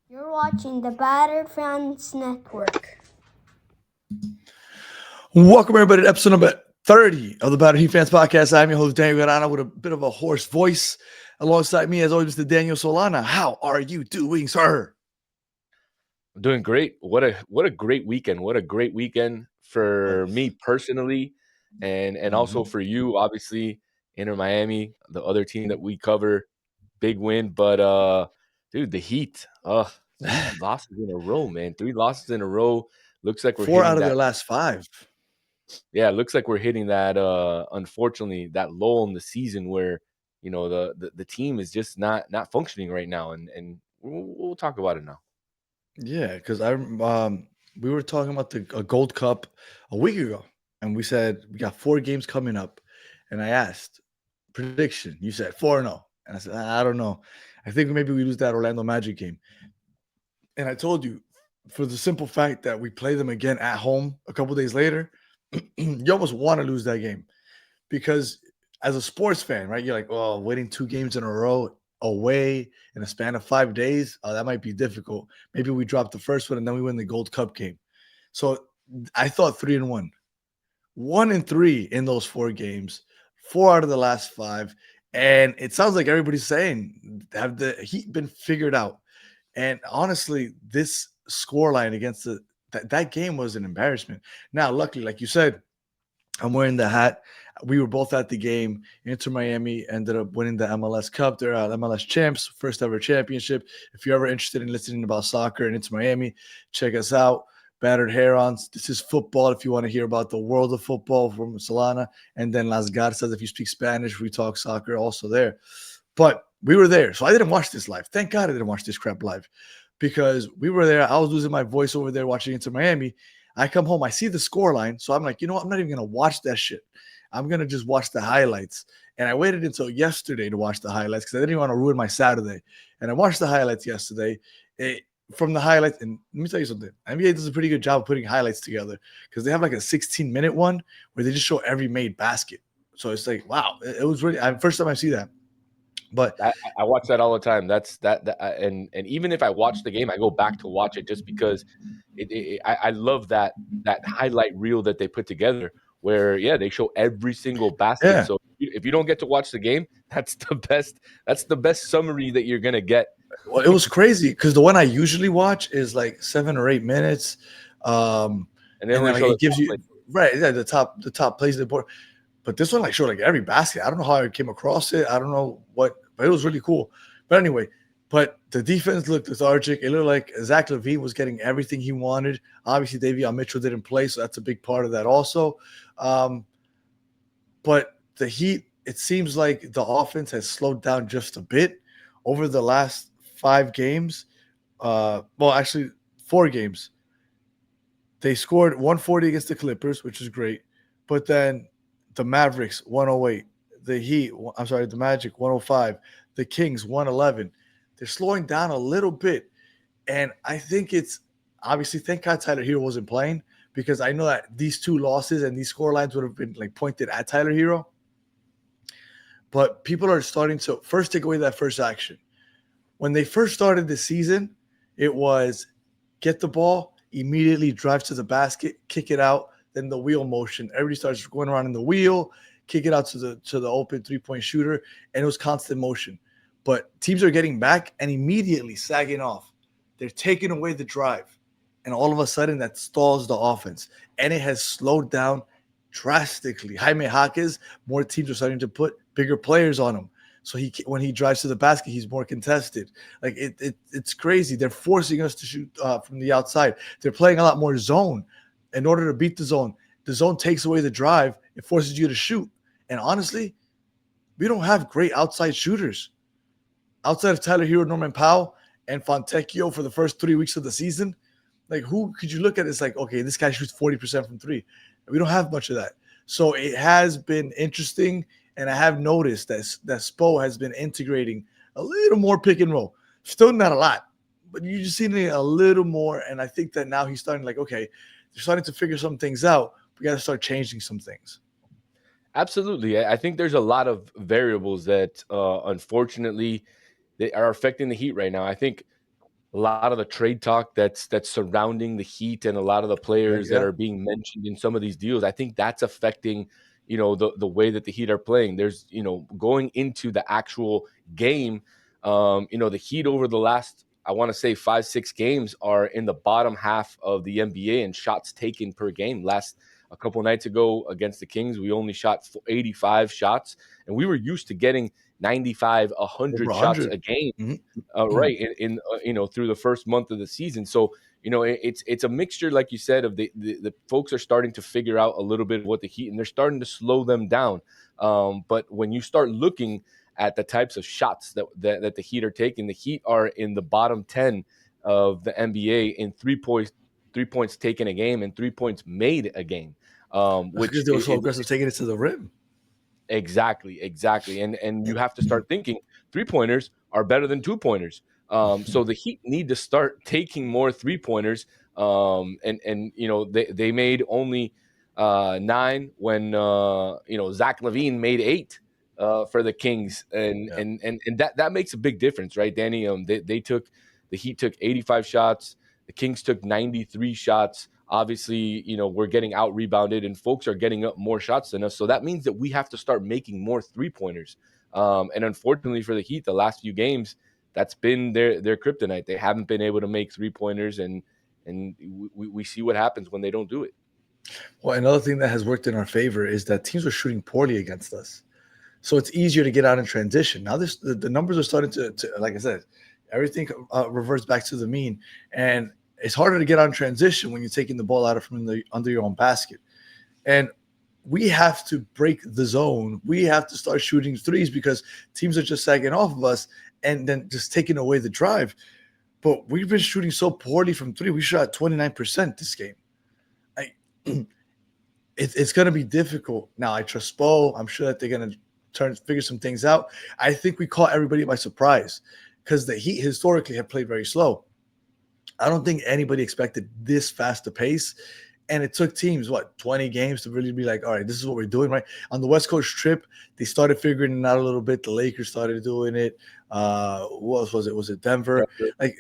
You're watching the Battered Fans Network. Welcome everybody to episode number 30 of the Battered Heat Fans Podcast. I'm your host, Daniel Garana, with a bit of a hoarse voice. Alongside me, as always, Mr. Daniel Solana. How are you doing, sir? I'm doing great. What a great weekend. What a great weekend for me personally, and also for you, obviously. Inter Miami, the other team that we cover, big win. But dude, the Heat, three losses in a row, man. Three losses in a row. Looks like we're Four out hitting of their that. last five. Yeah, looks like we're hitting that. Unfortunately, that lull in the season where the team is just not functioning right now, and we'll talk about it now. Yeah, because we were talking about the Gold Cup a week ago, and we said we got 4 games coming up, and I asked prediction. You said 4-0, and I said I don't know. I think maybe we lose that Orlando Magic game, and I told you for the simple fact that we play them again at home a couple days later, you almost want to lose that game because as a sports fan, right? You're like, oh, winning 2 games in a row away in a span of 5 days, that might be difficult. Maybe we drop the first one and then we win the Gold Cup game. So I thought 3-1, 1-3 in those 4 games, 4 out of the last five. And it sounds like everybody's saying, have the Heat been figured out? And honestly, this scoreline against that game was an embarrassment. Now, luckily, like you said, I'm wearing the hat. We were both at the game. Inter Miami ended up winning the MLS Cup. They're MLS champs, first ever championship. If you're ever interested in listening about soccer and Inter Miami, check us out. Battered Herons. This is football. If you want to hear about the world of football from Solana, and then Las Garzas. If you speak Spanish, we talk soccer also there. But we were there, so I didn't watch this live. Thank God I didn't watch this crap live because we were there. I was losing my voice over there watching Inter Miami. I come home, I see the score line. So I'm like, you know what? I'm not even going to watch that shit. I'm going to just watch the highlights. And I waited until yesterday to watch the highlights because I didn't want to ruin my Saturday. And I watched the highlights yesterday. From the highlights, and let me tell you something. NBA does a pretty good job of putting highlights together because they have like a 16-minute one where they just show every made basket. So it's like, wow, it was really first time I see that. But I watch that all the time. And even if I watch the game, I go back to watch it just because I love that highlight reel that they put together. Where they show every single basket. yeah, So if you don't get to watch the game, that's the best. That's the best summary that you're gonna get. well, it was crazy because the one I usually watch is like 7 or 8 minutes. And they And then only like show the it gives top you play. right, yeah, the top plays of the board. But this one like showed like every basket. I don't know how I came across it. I don't know what, but it was really cool. But anyway, but the defense looked lethargic. It looked like Zach LaVine was getting everything he wanted. Obviously, Davion Mitchell didn't play, so that's a big part of that also. Um, but the Heat, it seems like the offense has slowed down just a bit over the last 5 games. Well, actually, 4 games. They scored 140 against the Clippers, which is great. But then the Mavericks 108, the Heat, I'm sorry, the Magic 105, the Kings 111. They're slowing down a little bit. And I think it's obviously thank God Tyler Hero wasn't playing because I know that these 2 losses and these score lines would have been like pointed at Tyler Hero. But people are starting to first take away that first action. When they first started the season, it was get the ball, immediately drive to the basket, kick it out, then the wheel motion. Everybody starts going around in the wheel, kick it out to the open 3-point shooter, and it was constant motion. But teams are getting back and immediately sagging off. They're taking away the drive. And all of a sudden that stalls the offense. And it has slowed down drastically. Jaime Jaquez, more teams are starting to put bigger players on him. So when he drives to the basket, he's more contested. Like it's crazy. They're forcing us to shoot from the outside. They're playing a lot more zone in order to beat the zone. The zone takes away the drive. It forces you to shoot. And honestly, we don't have great outside shooters outside of Tyler Hero, Norman Powell, and Fontecchio for the first 3 weeks of the season. Like who could you look at? It's like okay, this guy shoots 40% from three. We don't have much of that. So it has been interesting, and I have noticed that Spo has been integrating a little more pick and roll. Still not a lot, but you just seen it a little more. And I think that now he's starting like okay, they're starting to figure some things out. We got to start changing some things. Absolutely. I think there's a lot of variables that unfortunately they are affecting the Heat right now. I think a lot of the trade talk that's surrounding the Heat and a lot of the players that Yeah. are being mentioned in some of these deals, I think that's affecting, the way that the Heat are playing. There's, going into the actual game, the Heat over the last, I want to say 5-6 games are in the bottom half of the NBA in shots taken per game. A couple nights ago against the Kings, we only shot 85 shots, and we were used to getting 95, Over 100 shots 100. a game, Mhm. right, through the first month of the season. So it's a mixture, like you said, of the folks are starting to figure out a little bit of what the Heat, and they're starting to slow them down. But when you start looking at the types of shots that the Heat are taking, the Heat are in the bottom 10 of the NBA in 3 points taken a game and 3 points made a game, That's which because they were so aggressive taking it to the rim. exactly. And you have to start thinking 3 pointers are better than 2 pointers. So the Heat need to start taking more 3 pointers. And they made only 9 when Zach Levine made 8 for the Kings, and Yeah. and that makes a big difference, right, Danny? The Heat took 85 shots, the Kings took 93 shots. Obviously, we're getting out rebounded and folks are getting up more shots than us. So that means that we have to start making more 3 pointers. And unfortunately for the Heat, the last few games, that's been their kryptonite. They haven't been able to make 3 pointers, and we see what happens when they don't do it. Well, another thing that has worked in our favor is that teams were shooting poorly against us. So it's easier to get out in transition. Now the numbers are starting to, like I said, everything reverts back to the mean. And it's harder to get out in transition when you're taking the ball out of from under your own basket. And we have to break the zone. We have to start shooting threes because teams are just sagging off of us and then just taking away the drive. But we've been shooting so poorly from three. We shot 29% this game. It's going to be difficult. Now, I trust Spo. I'm sure that they're going to figure some things out. I think we caught everybody by surprise because the Heat historically have played very slow. I don't think anybody expected this fast a pace. And it took teams, 20 games to really be like, all right, this is what we're doing, right? On the West Coast trip, they started figuring it out a little bit. The Lakers started doing it. Who else was it? Was it Denver? Like,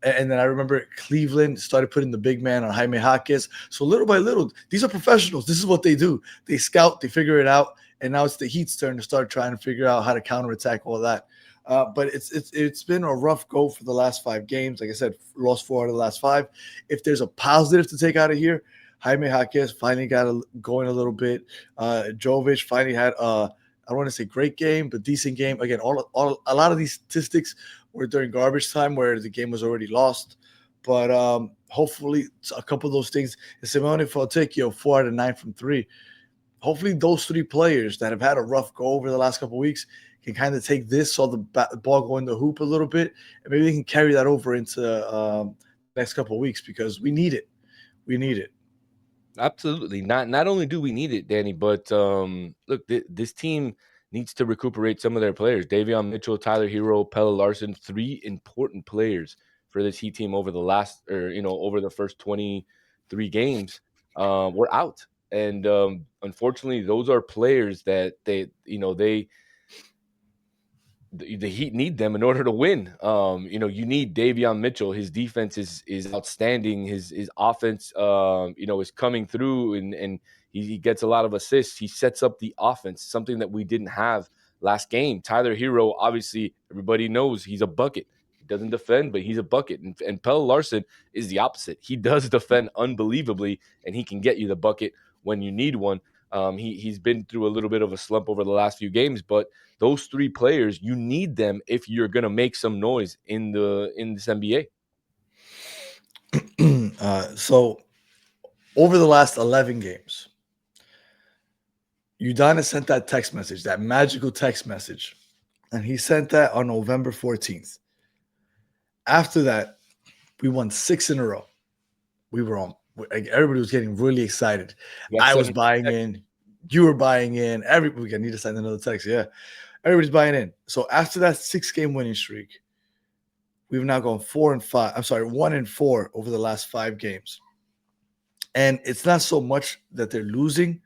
and then I remember Cleveland started putting the big man on Jaime Jaquez. So little by little, these are professionals. This is what they do. They scout, they figure it out. And now it's the Heat's turn to start trying to figure out how to counterattack all that. But it's been a rough go for the last 5 games. Like I said, lost 4 out of the last 5. If there's a positive to take out of here, Jaime Jaquez finally got going a little bit. Jovic finally had I don't want to say great game, but decent game. Again, a lot of these statistics were during garbage time where the game was already lost. But hopefully a couple of those things. Simone Fontecchio, 4 out of 9 from 3. Hopefully those 3 players that have had a rough go over the last couple of weeks can kind of take this, saw the ball go in the hoop a little bit, and maybe they can carry that over into next couple of weeks because we need it. We need it. Absolutely. Not only do we need it, Danny, but look, this team needs to recuperate some of their players. Davion Mitchell, Tyler Hero, Pelle Larsson, 3 important players for this Heat team over the first 23 games were out. And unfortunately, those are players that the Heat need them in order to win. You need Davion Mitchell. His defense is outstanding. His offense, is coming through, and he gets a lot of assists. He sets up the offense, something that we didn't have last game. Tyler Hero, obviously, everybody knows he's a bucket. He doesn't defend, but he's a bucket. And Pelle Larsson is the opposite. He does defend unbelievably, and he can get you the bucket when you need one. He's been through a little bit of a slump over the last few games, but those 3 players, you need them if you're going to make some noise in this NBA. So over the last 11 games, Udonis sent that text message, that magical text message, and he sent that on November 14th. After that, we won 6 in a row. We were on. Everybody was getting really excited. I was buying in. You were buying in. We need to send another text. Yeah. Everybody's buying in. So after that 6-game winning streak, we've now gone 4-5. I'm sorry, 1-4 over the last 5 games. And it's not so much that they're losing,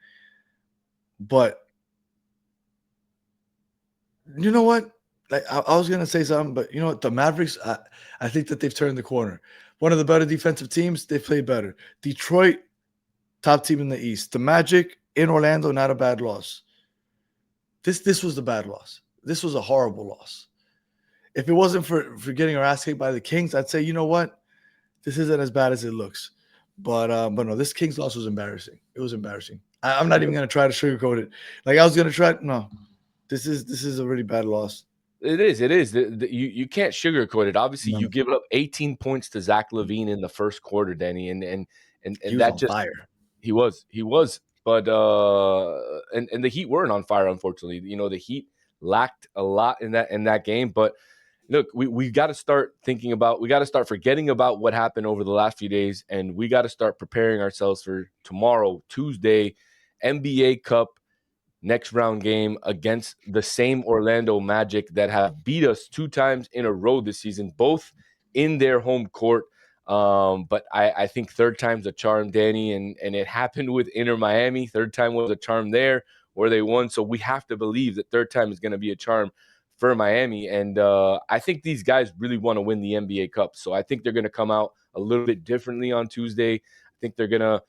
but you know what? like I was gonna say something, but you know what? The Mavericks, I think that they've turned the corner. One of the better defensive teams. They played better. Detroit, top team in the East. The Magic in Orlando, not a bad loss. This was the bad loss. This was a horrible loss. If it wasn't for getting our ass kicked by the Kings, I'd say, you know what? This isn't as bad as it looks. But no, this Kings loss was embarrassing. It was embarrassing. I'm not even gonna try to sugarcoat it. Like I was gonna try. No, this is a really bad loss. It is. It is. You can't sugarcoat it. Obviously, No, you give up 18 points to Zach LaVine in the first quarter, Danny, he and was that on just fire. he was, but and the Heat weren't on fire, unfortunately. You know, the Heat lacked a lot in that game, but look, we got to start thinking about, we got to start forgetting about what happened over the last few days, and we got to start preparing ourselves for tomorrow, Tuesday, NBA Cup next round game against the same Orlando Magic that have beat us 2 times in a row this season, both in their home court. But I think third time's a charm, Danny, and it happened with Inter Miami. Third time was a charm there where they won. So we have to believe that third time is going to be a charm for Miami. And I think these guys really want to win the NBA Cup. So I think they're going to come out a little bit differently on Tuesday. I think they're going to,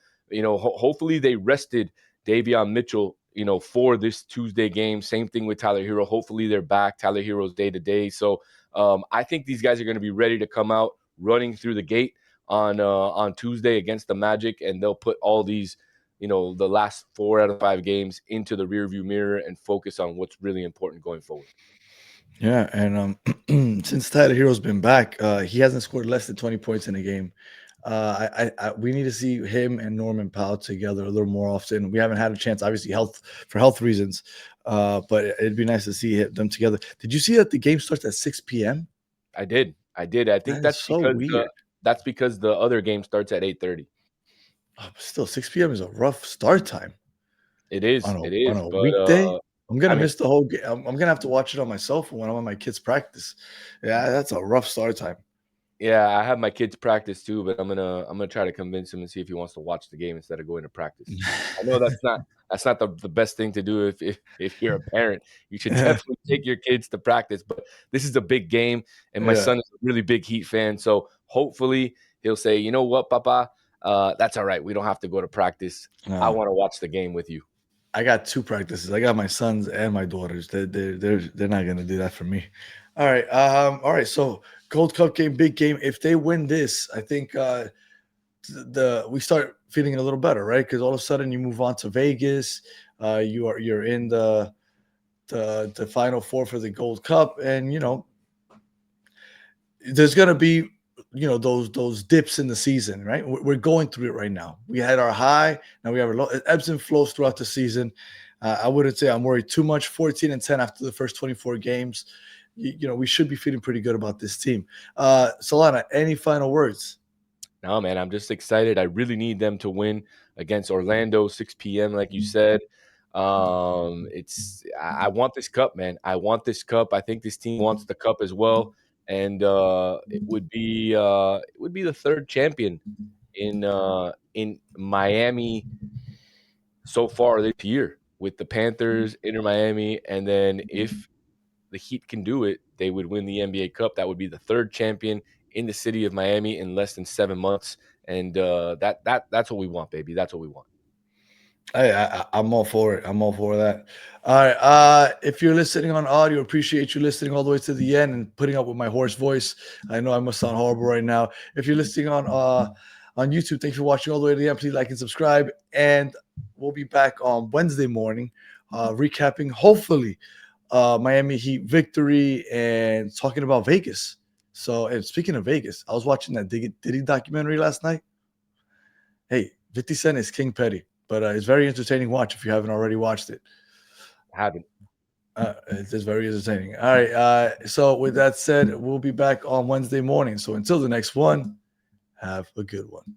hopefully they rested Davion Mitchell, for this Tuesday game. Same thing with Tyler Hero. Hopefully they're back. Tyler Hero's day to day. So I think these guys are going to be ready to come out running through the gate on Tuesday against the Magic, and they'll put all these, the last 4 out of 5 games into the rearview mirror and focus on what's really important going forward. Yeah, and since Tyler Hero's been back, he hasn't scored less than 20 points in a game. We need to see him and Norman Powell together a little more often. We haven't had a chance, obviously, for health reasons, but it'd be nice to see them together. Did you see that the game starts at 6 p.m.? I did. I think That is so weird. that's because the other game starts at 8:30. Oh, but still, 6 p.m. is a rough start time It is. on It on is. a But weekday. I'm gonna I mean, miss the whole game. I'm gonna have to watch it on my cell phone when I'm on my kids' practice. Yeah, that's a rough start time. yeah, I have my kids practice too, but I'm gonna try to convince him and see if he wants to watch the game instead of going to practice. I know that's not the best thing to do if you're a parent. You should definitely take your kids to practice, but this is a big game, and my Yeah. son is a really big Heat fan, so hopefully he'll say, you know what, Papa, that's all right. We don't have to go to practice. I No. want to watch the game with you. I got 2 practices. I got my sons and my daughters. They're not gonna do that for me. All right. So Gold Cup game, big game. If they win this, I think we start feeling a little better, right? Because all of a sudden you move on to Vegas. You're in the Final Four for the Gold Cup, and there's gonna be those dips in the season, right? We're going through it right now. We had our high, now we have our low. It ebbs and flows throughout the season. I wouldn't say I'm worried too much. 14-10 after the first 24 games. We should be feeling pretty good about this team. Solana, any final words? No, man, I'm just excited. I really need them to win against Orlando, 6 p.m., like you said. I want this cup, man. I want this cup. I think this team wants the cup as well. And it would be the third champion in Miami so far this year with the Panthers, Inter Miami, and then if the Heat can do it, they would win the NBA Cup. That would be the third champion in the city of Miami in less than 7 months, and that's what we want, baby. That's what we want. I'm all for it. I'm all for that. All right. If you're listening on audio, appreciate you listening all the way to the end and putting up with my hoarse voice. I know I must sound horrible right now. If you're listening on YouTube, thanks for watching all the way to the end. Please like and subscribe. And we'll be back on Wednesday morning, recapping hopefully Miami Heat victory and talking about Vegas. So, and speaking of Vegas, I was watching that Diddy documentary last night. Hey, 50 Cent is King Petty, but it's very entertaining watch if you haven't already watched it. I haven't. It's very entertaining. All right. So with that said, we'll be back on Wednesday morning. So until the next one, have a good one.